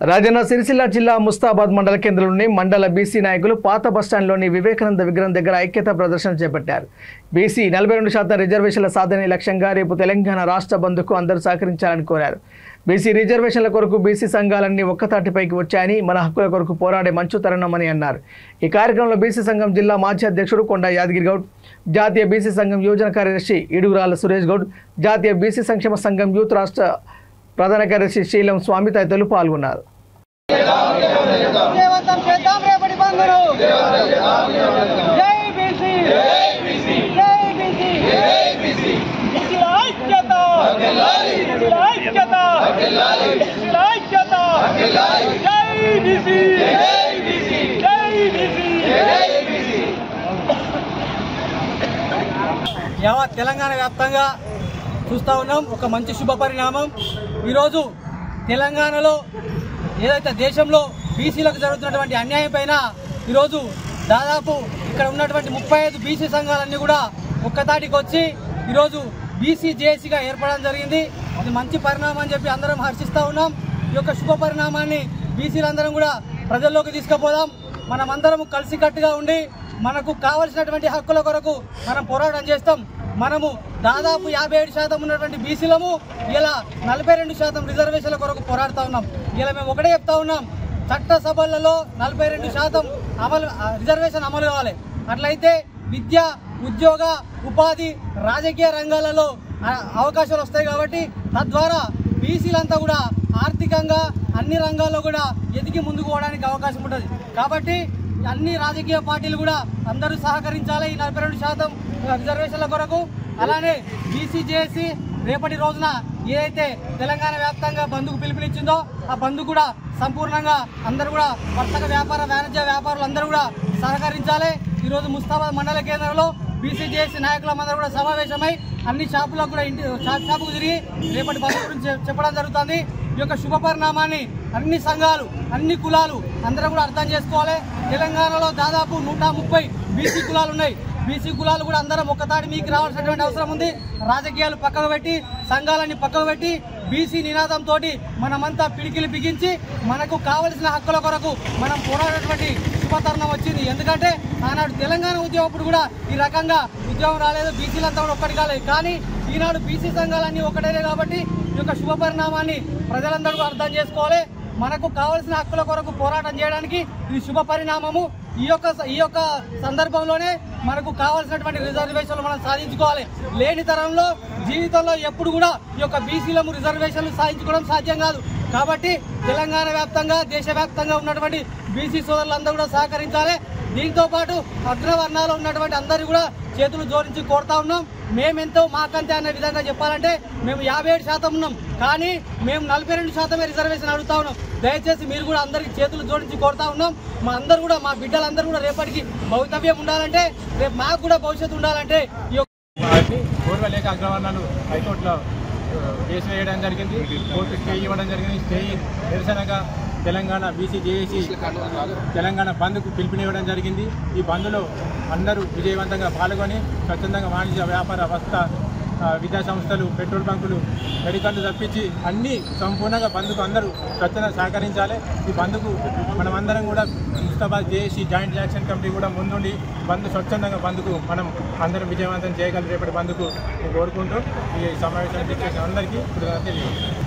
రాజన్న సిరిసిల్ల జిల్లా ముస్తాబాద్ మండల కేంద్రంలోని మండల బీసీ నాయకులు పాత బస్టాండ్లోని వివేకానంద విగ్రహం దగ్గర ఐక్యతా ప్రదర్శన చేపట్టారు. బీసీ 42% రిజర్వేషన్ల సాధనే లక్ష్యంగా రేపు తెలంగాణ రాష్ట్ర బంద్కు అందరూ సహకరించాలని కోరారు. బీసీ రిజర్వేషన్ల కొరకు బీసీ సంఘాలన్నీ ఒక్కతాటిపైకి వచ్చాయని మన హక్కుల కొరకు పోరాడే మంచు తరుణమని అన్నారు. ఈ కార్యక్రమంలో బీసీ సంఘం జిల్లా మాజీ అధ్యక్షుడు కొండ యాదగిరి గౌడ్, జాతీయ బీసీ సంఘం యోజన కార్యదర్శి ఇడుగురాల సురేష్ గౌడ్, జాతీయ బీసీ సంక్షేమ సంఘం యూత్ రాష్ట్ర ప్రధాన కార్యదర్శి శీలం స్వామి తదితరులు పాల్గొన్నారు. యావత్ తెలంగాణ వ్యాప్తంగా చూస్తూ ఉన్నాం. ఒక మంచి శుభ పరిణామం. ఈరోజు తెలంగాణలో ఏదైతే దేశంలో బీసీలకు జరుగుతున్నటువంటి అన్యాయం పైన ఈరోజు దాదాపు ఇక్కడ ఉన్నటువంటి 35 బీసీ సంఘాలన్నీ కూడా ఒక్కతాటికి వచ్చి ఈరోజు బీసీ జేఏసీగా ఏర్పడడం జరిగింది. ఇది మంచి పరిణామం అని చెప్పి అందరం హర్షిస్తూ ఉన్నాం. ఈ యొక్క శుభ పరిణామాన్ని బీసీలందరం కూడా ప్రజల్లోకి తీసుకుపోదాం. మనమందరం కలిసికట్టుగా ఉండి మనకు కావలసినటువంటి హక్కుల కొరకు మనం పోరాటం చేస్తాం. మనము దాదాపు 57% ఉన్నటువంటి బీసీలము ఇలా 42% రిజర్వేషన్ల కొరకు పోరాడుతూ ఉన్నాం. ఇలా మేము ఒకటే చెప్తా ఉన్నాం, చట్టసభలలో 42% రిజర్వేషన్ అమలు కావాలి. అట్లయితే విద్య, ఉద్యోగ, ఉపాధి, రాజకీయ రంగాలలో అవకాశాలు వస్తాయి. కాబట్టి తద్వారా బీసీలంతా కూడా ఆర్థికంగా అన్ని రంగాల్లో కూడా ఎదిగి ముందుకు పోవడానికి అవకాశం ఉంటుంది. కాబట్టి అన్ని రాజకీయ పార్టీలు కూడా అందరూ సహకరించాలి ఈ 42% రిజర్వేషన్ల కొరకు. అలానే బీసీ జేఏసీ రేపటి రోజున ఏదైతే తెలంగాణ వ్యాప్తంగా బంద్కు పిలుపునిచ్చిందో ఆ బంద్ కూడా సంపూర్ణంగా అందరూ కూడా వర్తక వ్యాపార వాణిజ్య వ్యాపారులు అందరూ కూడా సహకరించాలి. ఈరోజు ముస్తాబాద్ మండల కేంద్రంలో బీసీ జేఏసీ నాయకులందరూ కూడా సమావేశమై అన్ని షాపులకు కూడా షాపుకు తిరిగి రేపటి బంద్ గురించి చెప్పడం జరుగుతుంది. ఈ యొక్క శుభ పరిణామాన్ని అన్ని సంఘాలు, అన్ని కులాలు అందరూ కూడా అర్థం చేసుకోవాలి. తెలంగాణలో దాదాపు 130 బీసీ కులాలు ఉన్నాయి. బీసీ కులాలు కూడా అందరం ఒక్కతాటి మీకు రావాల్సినటువంటి అవసరం ఉంది. రాజకీయాలు పక్కకు పెట్టి, సంఘాలన్నీ పక్కకు పెట్టి బీసీ నినాదంతో మనమంతా పిడికిలు బిగించి మనకు కావలసిన హక్కుల కొరకు మనం పోరాడేటువంటి శుభతరుణం వచ్చింది. ఎందుకంటే ఆనాడు తెలంగాణ ఉద్యమప్పుడు కూడా ఈ రకంగా ఉద్యమం రాలేదు, బీసీలంతా కూడా ఒక్కటి కాలేదు. కానీ ఈనాడు బీసీ సంఘాలన్నీ ఒకటేనే. కాబట్టి ఈ యొక్క శుభ పరిణామాన్ని ప్రజలందరూ అర్థం చేసుకోవాలి. మనకు కావలసిన హక్కుల కొరకు పోరాటం చేయడానికి ఇది శుభ పరిణామము. ఈ యొక్క సందర్భంలోనే మనకు కావాల్సినటువంటి రిజర్వేషన్లు మనం సాధించుకోవాలి. లేని తరంలో జీవితంలో ఎప్పుడు కూడా ఈ యొక్క బీసీలము రిజర్వేషన్లు సాధించుకోవడం సాధ్యం కాదు. కాబట్టి తెలంగాణ వ్యాప్తంగా, దేశవ్యాప్తంగా ఉన్నటువంటి బీసీ సోదరులందరూ కూడా సహకరించాలి. దీంతో పాటు అగ్రవర్ణాలు ఉన్నటువంటి అందరూ కూడా చేతులు జోడించి కోరుతా ఉన్నాం. మేమెంతో మాకంతే అనే విధంగా చెప్పాలంటే మేము 57% ఉన్నాం, కానీ మేము 42% రిజర్వేషన్ అడుగుతా ఉన్నాం. దయచేసి మీరు కూడా అందరికీ చేతులు జోడించి కోరుతా ఉన్నాం. మా అందరూ కూడా, మా బిడ్డలందరూ కూడా రేపటికి భవితవ్యం ఉండాలంటే, రేపు మాకు కూడా భవిష్యత్తు ఉండాలంటే పూర్వలేఖ అగ్రవర్ణాలు హైకోర్టులో కేసు వేయడం జరిగింది. కోర్టు స్టే ఇవ్వడం జరిగింది. స్టే నిరసనగా తెలంగాణ బీసీ జేఏసీ తెలంగాణ బంద్కు పిలుపునివ్వడం జరిగింది. ఈ బంద్లో అందరూ విజయవంతంగా పాల్గొని స్వచ్ఛందంగా వాణిజ్య, వ్యాపార, వస్త్ర, విద్యా సంస్థలు, పెట్రోల్ బంకులు, మెడికల్లు తప్పించి అన్ని సంపూర్ణంగా బంద్కు అందరూ స్వచ్ఛంగా సహకరించాలి. ఈ బంద్కు మనమందరం కూడా Mustabad JAC joint action committee కూడా ముందుండి స్వచ్ఛందంగా బంద్కు మనం అందరం విజయవంతం చేయగలం రేపటి బంద్కు కోరుకుంటూ ఈ సమావేశాన్ని చేసిన అందరికీ కృతజ్ఞతలు.